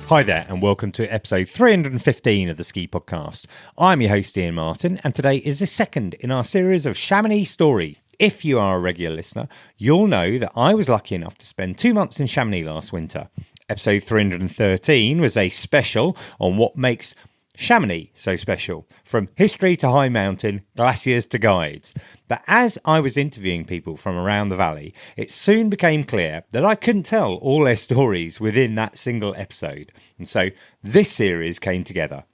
Hi there, and welcome to episode 315 of the Ski Podcast. I'm your host, Ian Martin, and today is the second in our series of Chamonix Stories. If you are a regular listener, you'll know that I was lucky enough to spend 2 months in Chamonix last winter. Episode 313 was a special on what makes Chamonix so special, from history to high mountain, glaciers to guides. But as I was interviewing people from around the valley, it soon became clear that I couldn't tell all their stories within that single episode. And so this series came together.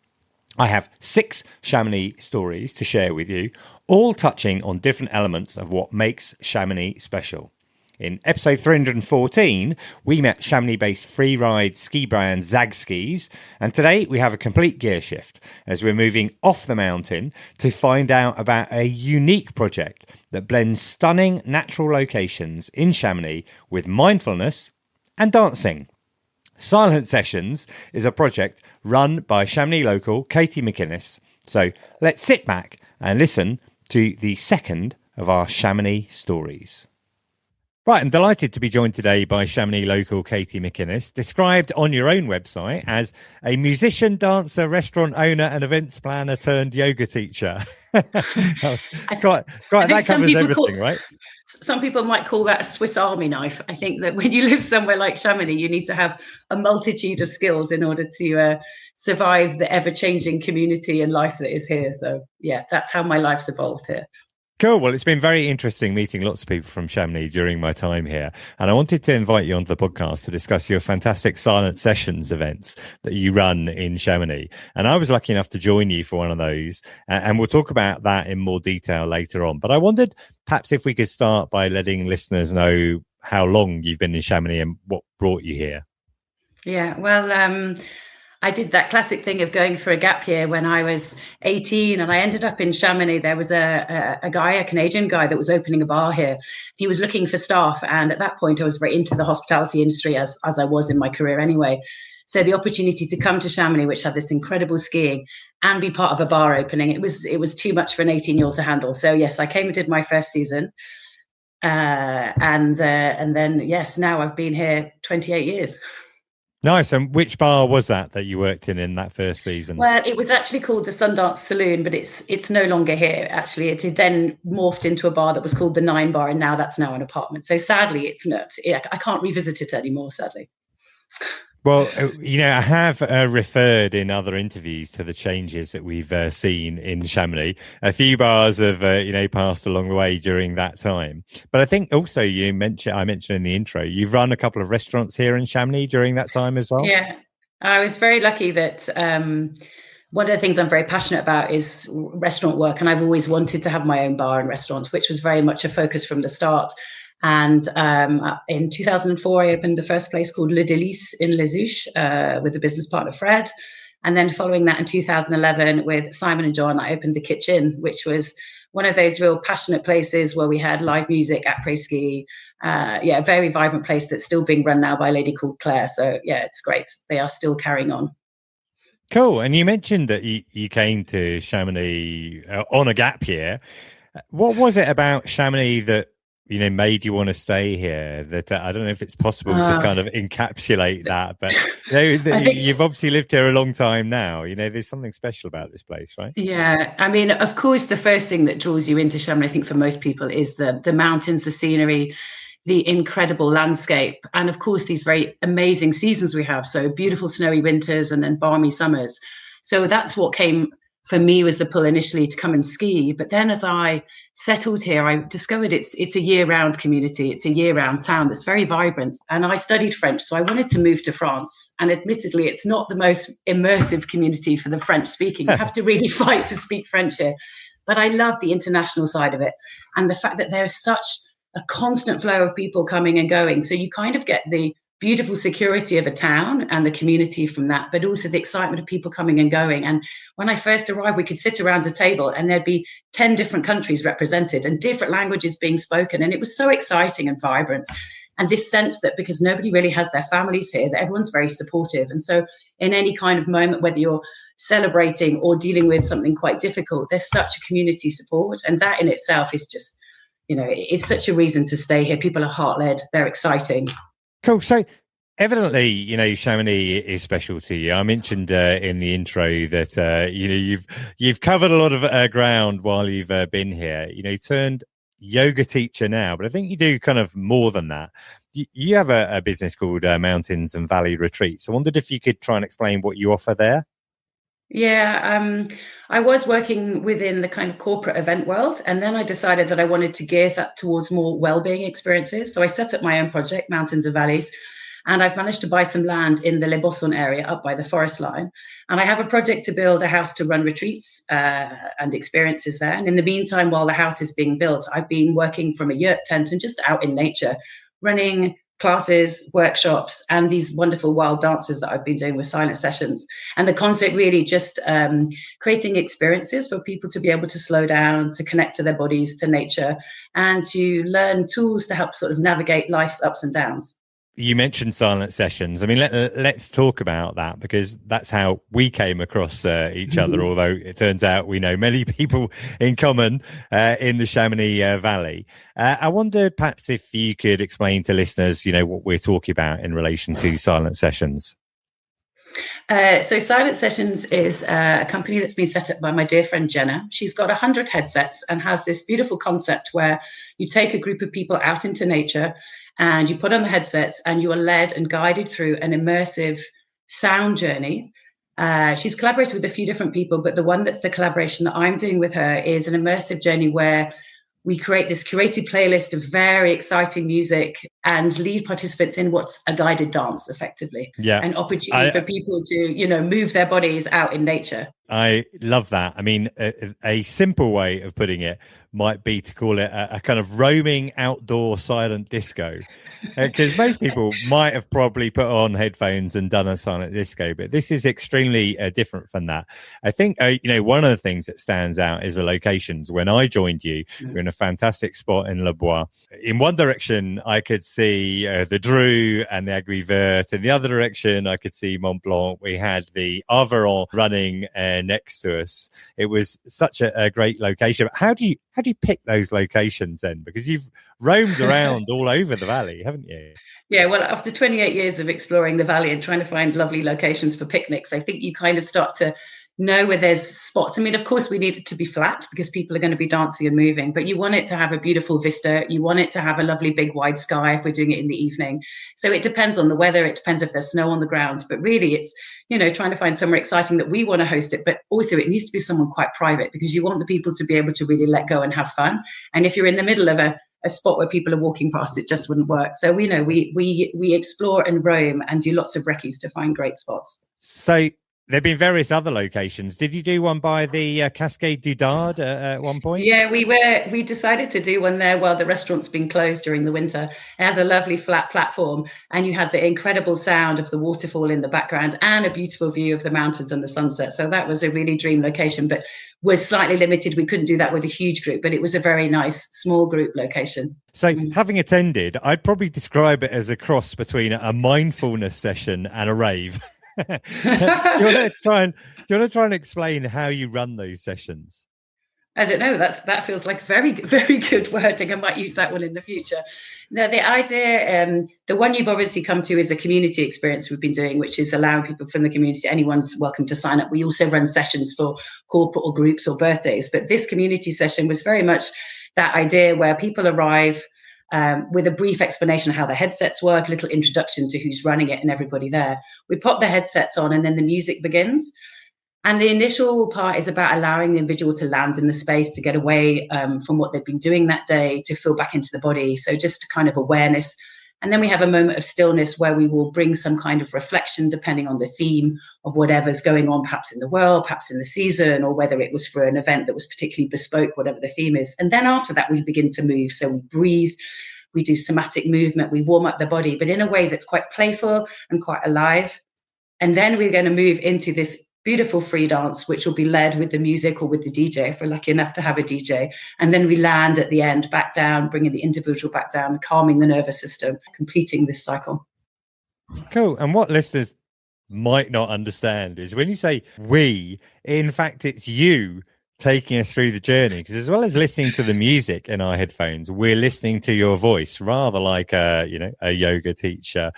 I have 6 Chamonix stories to share with you, all touching on different elements of what makes Chamonix special. In episode 314, we met Chamonix-based freeride ski brand Zag Skis, and today we have a complete gear shift as we're moving off the mountain to find out about a unique project that blends stunning natural locations in Chamonix with mindfulness and dancing. Silent Sessions is a project run by Chamonix local Katy McInnes. So let's sit back and listen to the second of our Chamonix stories. Right, I'm delighted to be joined today by Chamonix local Katy McInnes, described on your own website as a musician, dancer, restaurant owner and events planner turned yoga teacher. Quite that covers everything, right? Some people might call that a Swiss Army knife. I think that when you live somewhere like Chamonix, you need to have a multitude of skills in order to survive the ever-changing community and life that is here. So, yeah, that's how my life's evolved here. Cool. Well, it's been very interesting meeting lots of people from Chamonix during my time here. And I wanted to invite you onto the podcast to discuss your fantastic Silent Sessions events that you run in Chamonix. And I was lucky enough to join you for one of those. And we'll talk about that in more detail later on. But I wondered perhaps if we could start by letting listeners know how long you've been in Chamonix and what brought you here. Yeah, well, I did that classic thing of going for a gap year when I was 18 and I ended up in Chamonix. There was a Canadian guy that was opening a bar here. He was looking for staff. And at that point, I was very into the hospitality industry as I was in my career anyway. So the opportunity to come to Chamonix, which had this incredible skiing, and be part of a bar opening, it was too much for an 18-year-old to handle. So yes, I came and did my first season. And then, yes, now I've been here 28 years. Nice. And which bar was that you worked in that first season? Well, it was actually called the Sundance Saloon, but it's no longer here. Actually, it had then morphed into a bar that was called the 9 Bar, and now that's now an apartment. So sadly, it's not. I can't revisit it anymore, sadly. Well, I have referred in other interviews to the changes that we've seen in Chamonix. A few bars have, passed along the way during that time. But I think also I mentioned in the intro, you've run a couple of restaurants here in Chamonix during that time as well. Yeah, I was very lucky that one of the things I'm very passionate about is restaurant work. And I've always wanted to have my own bar and restaurant, which was very much a focus from the start. And in 2004, I opened the first place called Le Délice in Les Ouches with the business partner, Fred. And then following that in 2011 with Simon and John, I opened the Kitchen, which was one of those real passionate places where we had live music, après-ski. A very vibrant place that's still being run now by a lady called Claire. So, yeah, it's great. They are still carrying on. Cool. And you mentioned that you came to Chamonix on a gap year. What was it about Chamonix that made you want to stay here? That I don't know if it's possible to kind of encapsulate that, but you've obviously lived here a long time now. There's something special about this place, right? Yeah, I mean, of course, the first thing that draws you into Chamonix, I think for most people, is the mountains, the scenery, the incredible landscape, and of course, these very amazing seasons we have. So beautiful snowy winters and then balmy summers. So that's what came for me was the pull initially to come and ski. But then as I settled here, I discovered it's a year-round community. It's a year-round town that's very vibrant. And I studied French, so I wanted to move to France. And admittedly, it's not the most immersive community for the French speaking. You have to really fight to speak French here. But I love the international side of it. And the fact that there's such a constant flow of people coming and going. So you kind of get the beautiful security of a town and the community from that, but also the excitement of people coming and going. And when I first arrived, we could sit around a table and there'd be 10 different countries represented and different languages being spoken. And it was so exciting and vibrant. And this sense that because nobody really has their families here, that everyone's very supportive. And so in any kind of moment, whether you're celebrating or dealing with something quite difficult, there's such a community support. And that in itself is just, it's such a reason to stay here. People are heart-led. They're exciting. Cool. So Evidently, Chamonix is special to you. I mentioned in the intro that you've covered a lot of ground while you've been here. Turned yoga teacher now, but I think you do kind of more than that. You have a business called Mountains and Valley Retreats. I wondered if you could try and explain what you offer there. Yeah, I was working within the kind of corporate event world, and then I decided that I wanted to gear that towards more well-being experiences. So I set up my own project, Mountains and Valleys, and I've managed to buy some land in the Les Bossons area up by the forest line. And I have a project to build a house to run retreats and experiences there. And in the meantime, while the house is being built, I've been working from a yurt tent and just out in nature, running classes, workshops, and these wonderful wild dances that I've been doing with silent sessions. And the concept really just creating experiences for people to be able to slow down, to connect to their bodies, to nature, and to learn tools to help sort of navigate life's ups and downs. You mentioned silent sessions. I mean, let's talk about that, because that's how we came across each other, although it turns out we know many people in common in the Chamonix Valley. I wondered perhaps if you could explain to listeners, what we're talking about in relation to silent sessions. So Silent Sessions is a company that's been set up by my dear friend Jenna. She's got 100 headsets and has this beautiful concept where you take a group of people out into nature and you put on the headsets and you are led and guided through an immersive sound journey. She's collaborated with a few different people, but the one that's the collaboration that I'm doing with her is an immersive journey where we create this curated playlist of very exciting music and lead participants in what's a guided dance, effectively. Yeah. An opportunity for people to, move their bodies out in nature. I love that. I mean, a simple way of putting it might be to call it a kind of roaming outdoor silent disco, because most people might have probably put on headphones and done a silent disco, but this is extremely different from that. I think, one of the things that stands out is the locations. When I joined you, we're in a fantastic spot in Le Bois. In one direction, I could see the Dreux and the Aiguille Verte. In the other direction, I could see Mont Blanc. We had the Arveiron running next to us. It was such a great location. But how do you pick those locations then? Because you've roamed around all over the valley, haven't you? Yeah, well, after 28 years of exploring the valley and trying to find lovely locations for picnics, I think you kind of start to know where there's spots. I mean, of course, we need it to be flat because people are going to be dancing and moving, but you want it to have a beautiful vista. You want it to have a lovely big wide sky if we're doing it in the evening. So it depends on the weather. It depends if there's snow on the ground. But really, it's, trying to find somewhere exciting that we want to host it. But also it needs to be someone quite private, because you want the people to be able to really let go and have fun. And if you're in the middle of a spot where people are walking past, it just wouldn't work. So we know we explore and roam and do lots of recce's to find great spots. So there've been various other locations. Did you do one by the Cascade du Dard at one point? Yeah, we decided to do one there while the restaurant's been closed during the winter. It has a lovely flat platform, and you had the incredible sound of the waterfall in the background and a beautiful view of the mountains and the sunset. So that was a really dream location, but we're slightly limited. We couldn't do that with a huge group, but it was a very nice small group location. So having attended, I'd probably describe it as a cross between a mindfulness session and a rave. Do you want to try and explain how you run those sessions? I don't know. That feels like very, very good wording. I might use that one in the future. No, the idea, the one you've obviously come to is a community experience we've been doing, which is allowing people from the community. Anyone's welcome to sign up. We also run sessions for corporate or groups or birthdays. But this community session was very much that idea where people arrive with a brief explanation of how the headsets work, a little introduction to who's running it and everybody there. We pop the headsets on and then the music begins. And the initial part is about allowing the individual to land in the space, to get away from what they've been doing that day, to feel back into the body. So just kind of awareness. And then we have a moment of stillness where we will bring some kind of reflection, depending on the theme of whatever's going on, perhaps in the world, perhaps in the season, or whether it was for an event that was particularly bespoke, whatever the theme is. And then after that, we begin to move. So we breathe, we do somatic movement, we warm up the body, but in a way that's quite playful and quite alive. And then we're going to move into this beautiful free dance, which will be led with the music or with the DJ, if we're lucky enough to have a DJ. And then we land at the end, back down, bringing the individual back down, calming the nervous system, completing this cycle. Cool. And what listeners might not understand is when you say we, in fact, it's you taking us through the journey, because as well as listening to the music in our headphones, we're listening to your voice, rather like a yoga teacher,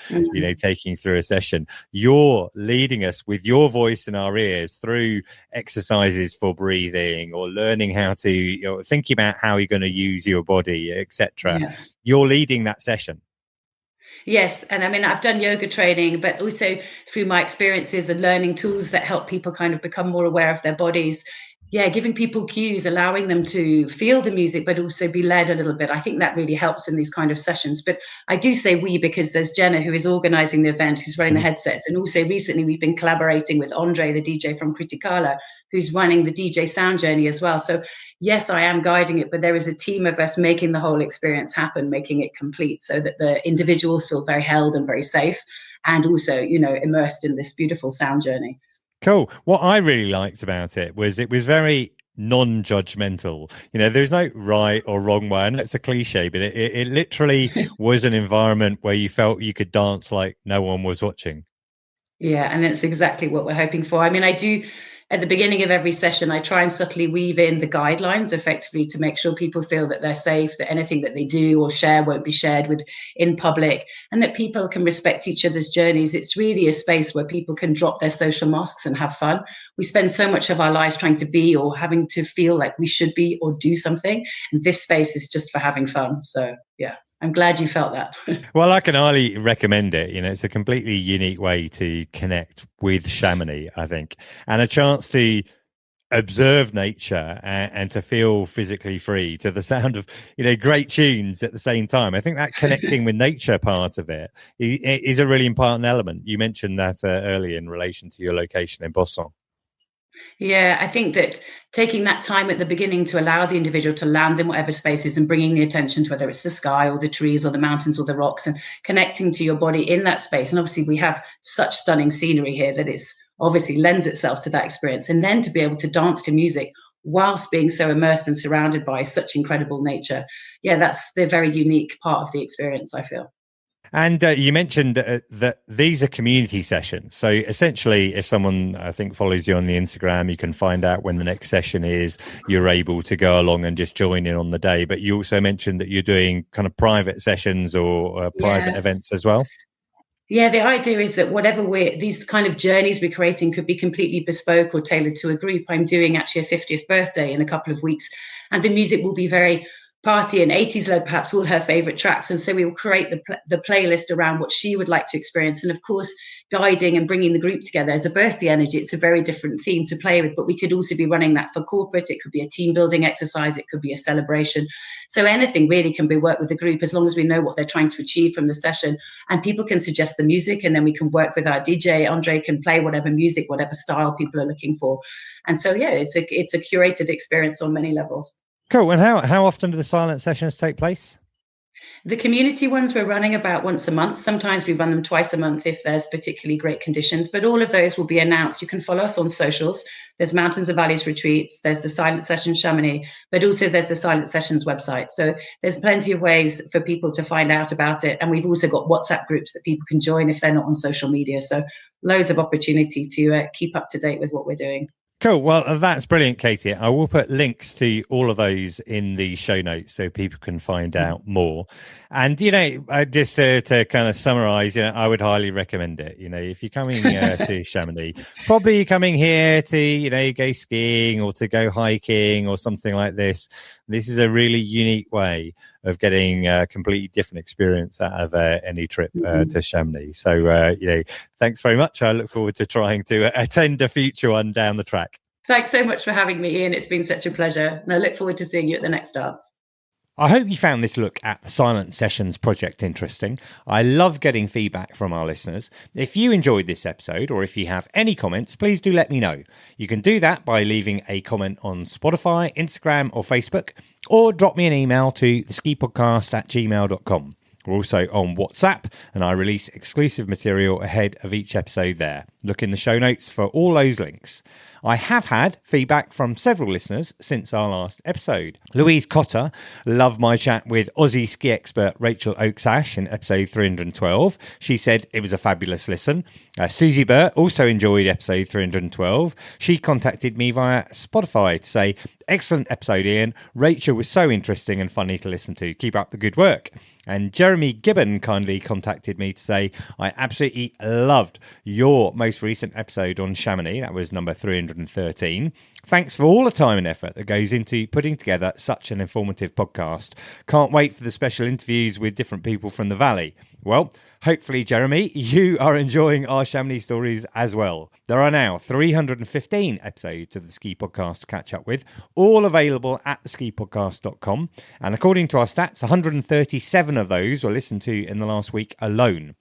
taking through a session. You're leading us with your voice in our ears through exercises for breathing, or learning how to, thinking about how you're going to use your body, etc. Yeah. You're leading that session. Yes. And I mean, I've done yoga training, but also through my experiences and learning tools that help people kind of become more aware of their bodies. Yeah, giving people cues, allowing them to feel the music, but also be led a little bit. I think that really helps in these kind of sessions. But I do say we, because there's Jenna, who is organizing the event, who's running the headsets. And also recently we've been collaborating with Andre, the DJ from Criticala, who's running the DJ sound journey as well. So yes, I am guiding it, but there is a team of us making the whole experience happen, making it complete, so that the individuals feel very held and very safe, and also, immersed in this beautiful sound journey. Cool. What I really liked about it was very non-judgmental. There's no right or wrong way. And it's a cliche, but it literally was an environment where you felt you could dance like no one was watching. Yeah, and that's exactly what we're hoping for. I mean, I do, at the beginning of every session, I try and subtly weave in the guidelines effectively to make sure people feel that they're safe, that anything that they do or share won't be shared in public, and that people can respect each other's journeys. It's really a space where people can drop their social masks and have fun. We spend so much of our lives trying to be, or having to feel like we should be or do something. And this space is just for having fun. So, yeah. I'm glad you felt that. Well, I can highly recommend it. It's a completely unique way to connect with Chamonix, I think, and a chance to observe nature and to feel physically free to the sound of, great tunes at the same time. I think that connecting with nature part of it is a really important element. You mentioned that earlier in relation to your location in Boston. Yeah, I think that taking that time at the beginning to allow the individual to land in whatever spaces and bringing the attention to whether it's the sky or the trees or the mountains or the rocks, and connecting to your body in that space. And obviously we have such stunning scenery here that it's obviously lends itself to that experience. And then to be able to dance to music whilst being so immersed and surrounded by such incredible nature. Yeah, that's the very unique part of the experience, I feel. And you mentioned that these are community sessions. So essentially, if someone, I think, follows you on the Instagram, you can find out when the next session is. You're able to go along and just join in on the day. But you also mentioned that you're doing kind of private sessions or private events as well. Yeah, the idea is that these kind of journeys we're creating could be completely bespoke or tailored to a group. I'm doing actually a 50th birthday in a couple of weeks, and the music will be very party and 80s led, perhaps all her favorite tracks. And so we will create the playlist around what she would like to experience. And of course, guiding and bringing the group together as a birthday energy, it's a very different theme to play with, but we could also be running that for corporate. It could be a team building exercise. It could be a celebration. So anything really can be worked with the group, as long as we know what they're trying to achieve from the session, and people can suggest the music, and then we can work with our DJ. Andre can play whatever music, whatever style people are looking for. And so, yeah, it's a curated experience on many levels. Cool. And how often do the silent sessions take place? The community ones we're running about once a month. Sometimes we run them twice a month if there's particularly great conditions, but all of those will be announced. You can follow us on socials. There's Mountains and Valleys Retreats, there's the Silent Session Chamonix, but also there's the Silent Sessions website. So there's plenty of ways for people to find out about it. And we've also got WhatsApp groups that people can join if they're not on social media. So loads of opportunity to keep up to date with what we're doing. Cool. Well, that's brilliant, Katy. I will put links to all of those in the show notes so people can find out more. And, just to kind of summarize, I would highly recommend it. If you're coming to Chamonix, probably coming here to, go skiing or to go hiking or something like this. This is a really unique way of getting a completely different experience out of any trip to Chamonix. So, thanks very much. I look forward to trying to attend a future one down the track. Thanks so much for having me, Ian. It's been such a pleasure. And I look forward to seeing you at the next dance. I hope you found this look at the Silent Sessions project interesting. I love getting feedback from our listeners. If you enjoyed this episode, or if you have any comments, please do let me know. You can do that by leaving a comment on Spotify, Instagram or Facebook, or drop me an email to theskipodcast@gmail.com. We're also on WhatsApp, and I release exclusive material ahead of each episode there. Look in the show notes for all those links. I have had feedback from several listeners since our last episode. Louise Cotter loved my chat with Aussie ski expert Rachel Oakes-Ash in episode 312. She said it was a fabulous listen. Susie Burt also enjoyed episode 312. She contacted me via Spotify to say, excellent episode, Ian. Rachel was so interesting and funny to listen to. Keep up the good work. And Jeremy Gibbon kindly contacted me to say, I absolutely loved your most recent episode on Chamonix. That was number 313. Thanks for all the time and effort that goes into putting together such an informative podcast. Can't wait for the special interviews with different people from the valley. Well, hopefully, Jeremy, you are enjoying our Chamonix stories as well. There are now 315 episodes of the Ski Podcast to catch up with, all available at theskipodcast.com. And according to our stats, 137 of those were listened to in the last week alone.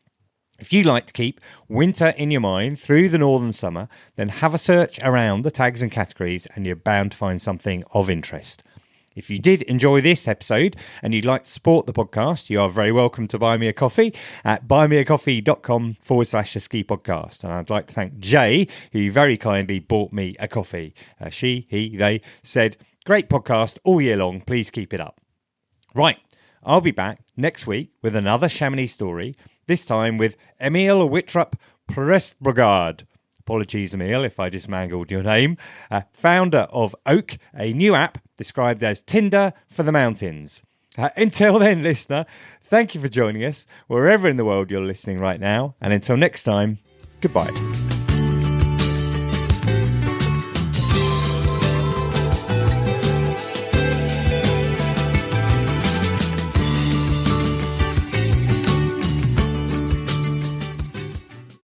If you like to keep winter in your mind through the northern summer, then have a search around the tags and categories and you're bound to find something of interest. If you did enjoy this episode and you'd like to support the podcast, you are very welcome to buy me a coffee at buymeacoffee.com/ski podcast. And I'd like to thank Jay, who very kindly bought me a coffee. They said, great podcast all year long. Please keep it up. Right. I'll be back next week with another Chamonix story, this time with Emil Wittrup Pressbrugard. Apologies, Emil, if I just mangled your name. Founder of Oak, a new app described as Tinder for the mountains. Until then, listener, thank you for joining us wherever in the world you're listening right now. And until next time, goodbye.